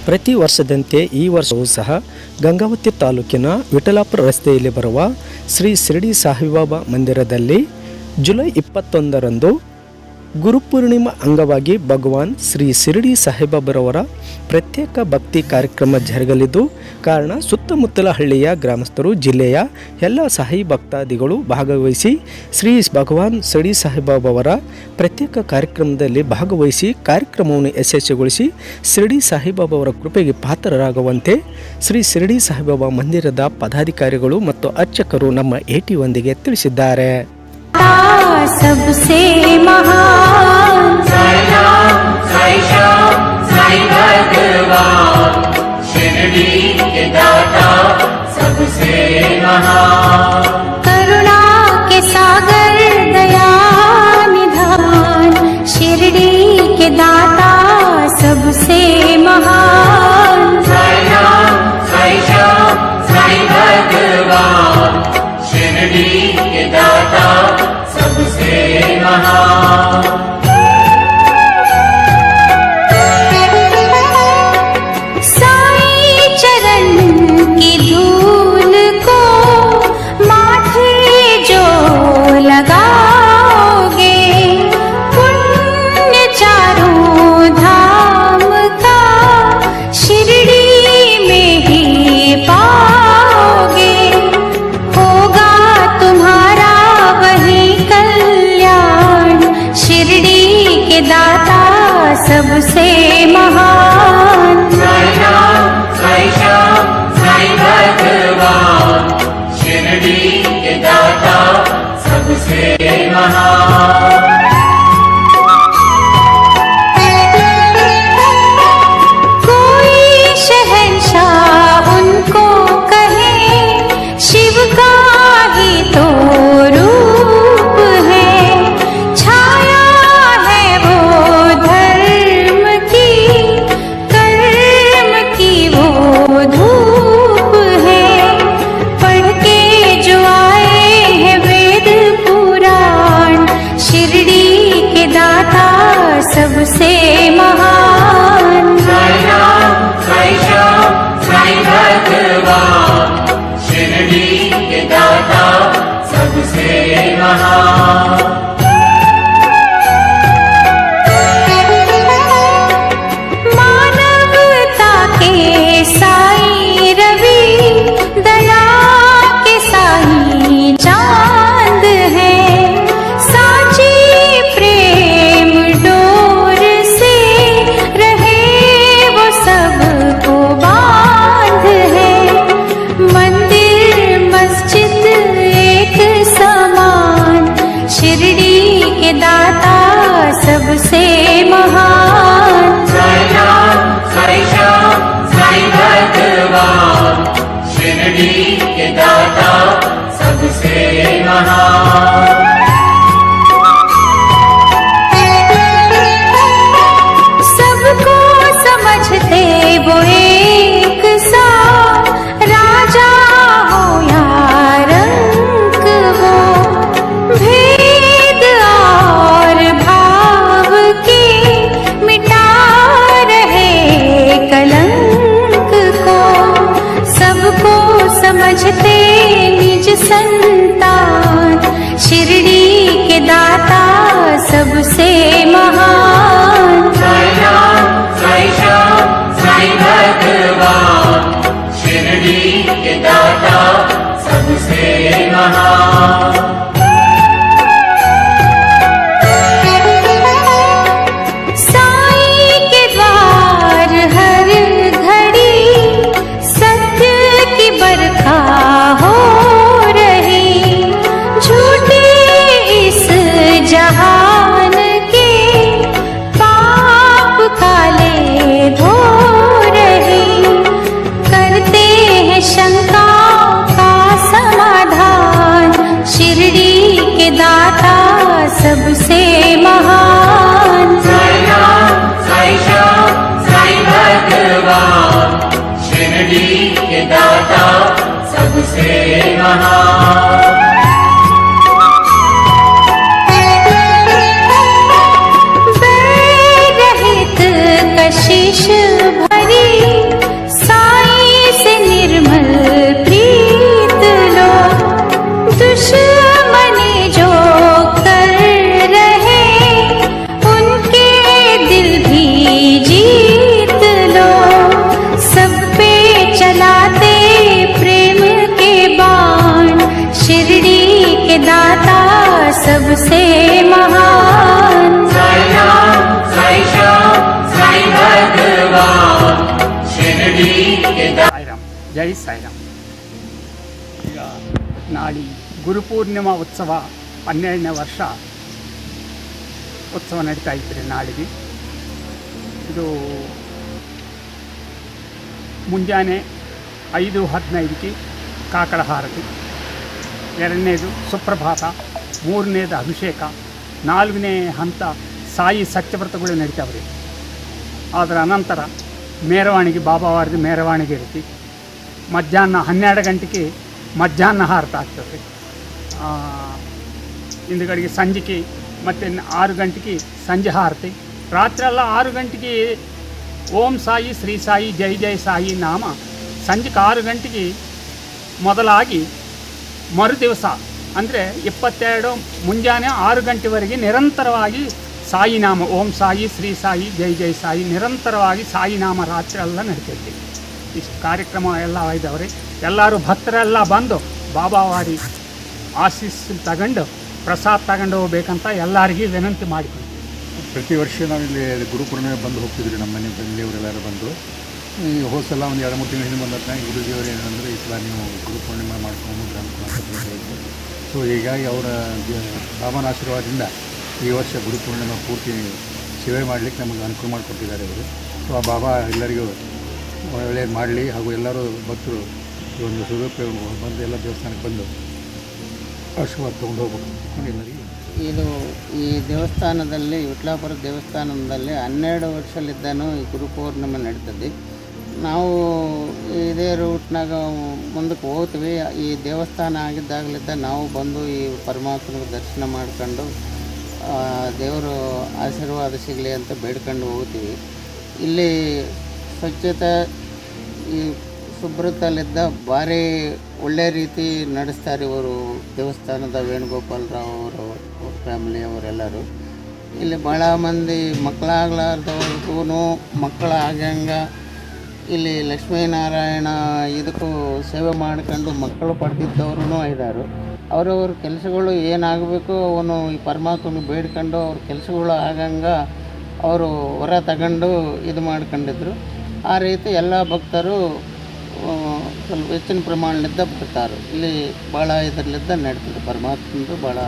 ಪ್ರತಿ ವರ್ಷದಂತೆ ಈ ವರ್ಷವೂ ಸಹ ಗಂಗಾವತಿ ತಾಲೂಕಿನ ವಿಠಲಾಪುರ ರಸ್ತೆಯಲ್ಲಿ ಬರುವ ಶ್ರೀ ಶಿರಡಿ ಸಾಯಿಬಾಬಾ ಮಂದಿರದಲ್ಲಿ ಜುಲೈ 21ರಂದು ಗುರುಪೂರ್ಣಿಮಾ ಅಂಗವಾಗಿ ಭಗವಾನ್ ಶ್ರೀ ಶಿರಡಿ ಸಾಯಿಬಾಬಾರವರ ಪ್ರತ್ಯೇಕ ಭಕ್ತಿ ಕಾರ್ಯಕ್ರಮ ಜರುಗಲಿದ್ದು ಕಾರಣ ಸುತ್ತಮುತ್ತಲ ಹಳ್ಳಿಯ ಗ್ರಾಮಸ್ಥರು ಜಿಲ್ಲೆಯ ಎಲ್ಲ ಸಾಯಿ ಭಕ್ತಾದಿಗಳು ಭಾಗವಹಿಸಿ ಶ್ರೀ ಭಗವಾನ್ ಶಿರಡಿ ಸಾಯಿಬಾಬಾವರ ಪ್ರತ್ಯೇಕ ಕಾರ್ಯಕ್ರಮದಲ್ಲಿ ಭಾಗವಹಿಸಿ ಕಾರ್ಯಕ್ರಮವನ್ನು ಯಶಸ್ವಿಗೊಳಿಸಿ ಶಿರಡಿ ಸಾಯಿಬಾಬಾವರ ಕೃಪೆಗೆ ಪಾತ್ರರಾಗುವಂತೆ ಶ್ರೀ ಶಿರಡಿ ಸಾಯಿಬಾಬಾ ಮಂದಿರದ ಪದಾಧಿಕಾರಿಗಳು ಮತ್ತು ಅರ್ಚಕರು ನಮ್ಮ AT1 ತಿಳಿಸಿದ್ದಾರೆ. सबसे महान साई राम साई श्याम साई भगवान शिरडी के दाता सबसे महान करुणा के सागर दया निधान शिरडी के दाता सबसे महान साई राम साई श्याम साई भगवान शिरडी के दाता सबसे महान साई चरण की धूल को माथे जो लगाओगे पुण्य चारों धाम का शिरडी में ही पाओगे होगा तुम्हारा वही कल्याण शिरडी के दाता सबसे महान साई राम साई श्याम साई भगवान शिरडी के दाता सबसे महान कोई शहंशाह उनको कहे शिव का ही तो रूप है छाया है वो धर्म की कर्म की वो धूप है पढ़ के जो आए हैं वेद पुराण शिरडी के दाता सबसे महान साई राम साई श्याम साई भगवान शिरडी के दाता सबसे महान मानवता के साई रवि दया के साई चांद है साची प्रेम डोर से रहे वो सबको बांध है मंदिर मस्जिद एक समान शिरडी के दाता सबसे महान साई राम साई श्याम साई भगवान शिरडी के दाता सबसे महान सबको समझते वो एक सा राजा हो या रंक वो भेद और भाव के मिटा रहे कलंक को सबको समझते निज संतान शिरडी के दाता सबसे महान साई राम साई श्याम साई भगवान शिरडी के दाता सबसे महान साई के द्वार हर घड़ी सत्य की बरखा हो रही झूठे इस जहान के पाप काले धो रहे करते हैं शंका का समाधान शिरडी के दाता सबसे महान साई राम साई श्याम साई भगवान शिरडी के दाता सबसे महान बैर रहित कशिश भरी सबसे महान। साई राम साई श्याम साई भगवान शिरडी के ಸಾಯಿರಾಮ್, ಜೈ ಸಾಯಿರಾಮ್. ಈಗ ನಾಳೆ ಗುರುಪೂರ್ಣಿಮಾ ಉತ್ಸವ 12ನೇ ವರ್ಷ ಉತ್ಸವ ನಡೀತಾ ಇದ್ದರೆ ನಾಳೆಗೆ ಇದು ಮುಂಜಾನೆ 5:15ಕ್ಕೆ ಕಾಕಡ ಹಾರತಿ, 2ನೇದು ಸುಪ್ರಭಾತ, 3ನೇದು ಅಭಿಷೇಕ, 4ನೇ ಹಂತ ಸಾಯಿ ಸತ್ಯವ್ರತಗಳು ನಡೀತಾವ್ರಿ. ಅದರ ಅನಂತರ ಮೆರವಣಿಗೆ, ಬಾಬಾವಾರದಿ ಮೆರವಣಿಗೆ ಇರುತ್ತೆ. ಮಧ್ಯಾಹ್ನ 12 ಗಂಟೆಗೆ ಮಧ್ಯಾಹ್ನ ಹಾರತ ಆಗ್ತದೆ. ಹಿಂದುಗಡೆಗೆ ಸಂಜೆಗೆ ಮತ್ತು 6 ಗಂಟೆಗೆ ಸಂಜೆ ಹಾರತಿ. ರಾತ್ರಿ 6 ಗಂಟೆಗೆ ಓಂ ಸಾಯಿ ಶ್ರೀ ಸಾಯಿ ಜೈ ಜೈ ಸಾಯಿ ನಾಮ ಸಂಜೆಗೆ 6 ಗಂಟೆಗೆ ಮೊದಲಾಗಿ ಮರುದಿವಸ ಅಂದರೆ 22 ಮುಂಜಾನೆ 6 ಗಂಟೆವರೆಗೆ ನಿರಂತರವಾಗಿ ಸಾಯಿ ನಾಮ ಓಂ ಸಾಯಿ ಶ್ರೀ ಸಾಯಿ ಜೈ ಜೈ ಸಾಯಿ ನಿರಂತರವಾಗಿ ಸಾಯಿ ನಾಮ ರಾತ್ರಿ ಎಲ್ಲ ನಡೀತೈತಿ. ಇಷ್ಟು ಕಾರ್ಯಕ್ರಮ ಎಲ್ಲ ಇದ್ದಾವ್ರಿ. ಎಲ್ಲರೂ ಭಕ್ತರೆಲ್ಲ ಬಂದು ಬಾಬಾವಾರಿ ಆಶೀಸ್ಸು ತಗೊಂಡು ಪ್ರಸಾದ ತಗೊಂಡು ಹೋಗ್ಬೇಕಂತ ಎಲ್ಲರಿಗೂ ವಿನಂತಿ ಮಾಡಿಕೊಂಡು ಪ್ರತಿ ವರ್ಷ ನಾವಿಲ್ಲಿ ಗುರುಪೂರ್ಣಿಮೆ ಬಂದು ಹೋಗ್ತಿದ್ವಿ. ನಮ್ಮ ಮನೆ ಬಂದಿಯವರೆಲ್ಲರೂ ಬಂದು ಈ ಹೋಸಲ ಒಂದು 2-3 ತಿಂಗಳು ಹಿಂದೆ ಬಂದಾಗ ಗುರುಜಿಯವರು ಏನಂದರೆ ಈ ಸಲ ನೀವು ಗುರುಪೂರ್ಣಿಮೆ ಮಾಡ್ಕೊಂಡು ಅಂತ. ಸೊ ಹೀಗಾಗಿ ಅವರ ಬಾಬಾನ ಆಶೀರ್ವಾದದಿಂದ ಈ ವರ್ಷ ಗುರುಪೂರ್ಣಿಮೆ ಪೂರ್ತಿ ಸೇವೆ ಮಾಡಲಿಕ್ಕೆ ನಮಗೆ ಅನುಕೂಲ ಮಾಡಿಕೊಟ್ಟಿದ್ದಾರೆ ಅವರು. ಸೊ ಆ ಬಾಬಾ ಎಲ್ಲರಿಗೂ ಒಳ್ಳೆಯದು ಮಾಡಲಿ, ಹಾಗೂ ಎಲ್ಲರೂ ಭಕ್ತರು ಈ ಒಂದು ಸದುಪಯೋಗ ಬಂದು ಎಲ್ಲ ದೇವಸ್ಥಾನಕ್ಕೆ ಬಂದು ಆಶೀರ್ವಾದ ತೊಗೊಂಡು ಹೋಗ್ಬೇಕು ಎಲ್ಲರಿಗೂ. ಇದು ಈ ದೇವಸ್ಥಾನದಲ್ಲಿ ವಿಟ್ಲಾಪುರ ದೇವಸ್ಥಾನದಲ್ಲಿ 12 ವರ್ಷಲಿದ್ದಾನು ಈ ಗುರುಪೌರ್ಣಿಮೆ ನಡೀತದೆ. ನಾವು ಇದೇ ರೂಟ್ನಾಗ ಮುಂದಕ್ಕೆ ಹೋಗ್ತೀವಿ. ಈ ದೇವಸ್ಥಾನ ಆಗಿದ್ದಾಗಲಿದ್ದ ನಾವು ಬಂದು ಈ ಪರಮಾತ್ಮನ ದರ್ಶನ ಮಾಡ್ಕೊಂಡು ದೇವರು ಆಶೀರ್ವಾದ ಸಿಗಲಿ ಅಂತ ಬೇಡ್ಕೊಂಡು ಹೋಗ್ತೀವಿ. ಇಲ್ಲಿ ಸ್ವಚ್ಛತೆ ಈ ಶುಭ್ರತಲ್ಲಿದ್ದ ಭಾರಿ ಒಳ್ಳೆಯ ರೀತಿ ನಡೆಸ್ತಾರೆ ಇವರು ದೇವಸ್ಥಾನದ ವೇಣುಗೋಪಾಲ್ ರಾವ್ ಅವರು ಫ್ಯಾಮಿಲಿ ಅವರೆಲ್ಲರೂ. ಇಲ್ಲಿ ಭಾಳ ಮಂದಿ ಮಕ್ಕಳಾಗ್ಲಾರ್ದವ್ರಿಗೂ ಮಕ್ಕಳ ಆಗಂಗ ಇಲ್ಲಿ ಲಕ್ಷ್ಮೀನಾರಾಯಣ ಇದಕ್ಕೂ ಸೇವೆ ಮಾಡ್ಕೊಂಡು ಮಕ್ಕಳು ಪಡೆದಿದ್ದವ್ರೂ ಇದ್ದಾರೆ. ಅವರವ್ರ ಕೆಲಸಗಳು ಏನಾಗಬೇಕು ಅವನು ಈ ಪರಮಾತ್ಮನಿಗೆ ಬೇಡ್ಕೊಂಡು ಅವ್ರ ಕೆಲಸಗಳು ಆಗಂಗ ಅವರು ಹೊರ ತಗೊಂಡು ಇದು ಮಾಡ್ಕೊಂಡಿದ್ರು. ಆ ರೀತಿ ಎಲ್ಲ ಭಕ್ತರು ಸ್ವಲ್ಪ ಹೆಚ್ಚಿನ ಪ್ರಮಾಣದಿಂದ ಬರ್ತಾರೆ. ಇಲ್ಲಿ ಭಾಳ ಇದರಲ್ಲಿದ್ದ ನಡೀತದೆ, ಪರಮಾತ್ಮಂದು ಭಾಳ